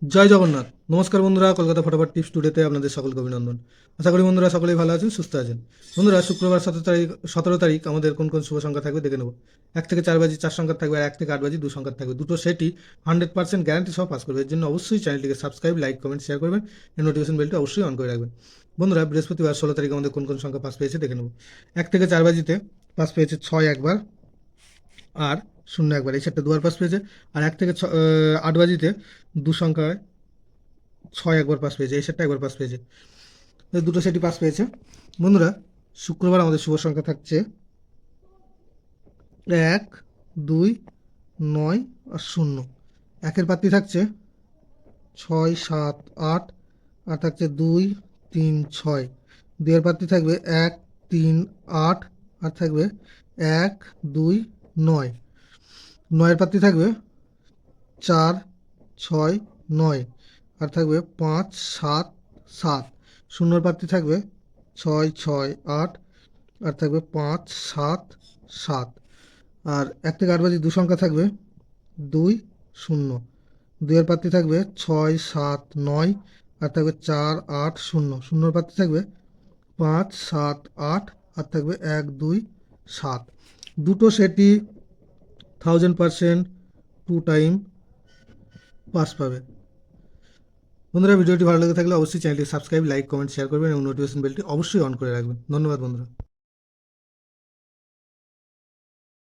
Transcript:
জয় জগন্নাথ। নমস্কার বন্ধুরা, কলকাতা ফটাফট টিপস টুডেতে আপনাদের সকলকে অভিনন্দন। আশা করি বন্ধুরা সকলেই ভালো আছেন, সুস্থ আছেন। বন্ধুরা, শুক্রবার 17 তারিখ আমাদের কোন কোন শুভ সংখ্যা থাকবে দেখে নেব। 1 থেকে 4 বাজি 4 সংখ্যা থাকবে, আর 1 থেকে 8 বাজি 2 সংখ্যা থাকবে। দুটো সেটই 100% গ্যারান্টি সহ পাস করবে। এর জন্য অবশ্যই চ্যানেলটিকে সাবস্ক্রাইব, লাইক, কমেন্ট, শেয়ার করবেন। এই নোটিফিকেশন বেলটি অবশ্যই অন করে রাখবেন। বন্ধুরা, বৃহস্পতিবার 16 তারিখ আমাদের কোন কোন সংখ্যা পাস পেয়েছে দেখে নেব। 1 থেকে 4 বাজিতে পাস পেয়েছে 6 একবার, আর 0 একবার, এই সেটটা দুবার পাস পেয়েছে। আর 1 থেকে 8 বাজিতে 2 সংখ্যায় 6 একবার পাস পেয়েছে, এই সেটটা একবার পাস পেয়েছে। এই দুটো সেটই পাস পেয়েছে। বন্ধুরা, শুক্রবার আমাদের শুভ সংখ্যা থাকছে 1, 2, 9 আর 0। একের পাত্রী থাকছে 6, 7, 8, আর থাকছে 2, 3, 6। দুইয়ের পাত্রী থাকবে 1, 3, 8, আর থাকবে 1, 2, 9। নয়ের পাত্রী থাকবে 4, 6, 9, আর থাকবে 5, 7, 7। শূন্যর পাত্রী থাকবে 6, 6, 8, আর থাকবে 5, 7, 7। আর 1 থেকে 8 বাজি 2 সংখ্যা থাকবে 2, 0। দুইয়ের পাত্রী থাকবে 6, 7, 9, আর থাকবে 4, 8, 0। শূন্যর পাত্রী থাকবে 5, 7, 8, আর থাকবে 1, 2, 7। দুটো সেটই 1000% 2 টাইম পাস পাবে। বন্ধুরা, ভিডিওটি ভালো লেগে থাকলে অবশ্যই চ্যানেলটি সাবস্ক্রাইব, লাইক, কমেন্ট, শেয়ার করবেন এবং নোটিফিকেশন বেলটি অবশ্যই অন করে রাখবেন। ধন্যবাদ বন্ধুরা।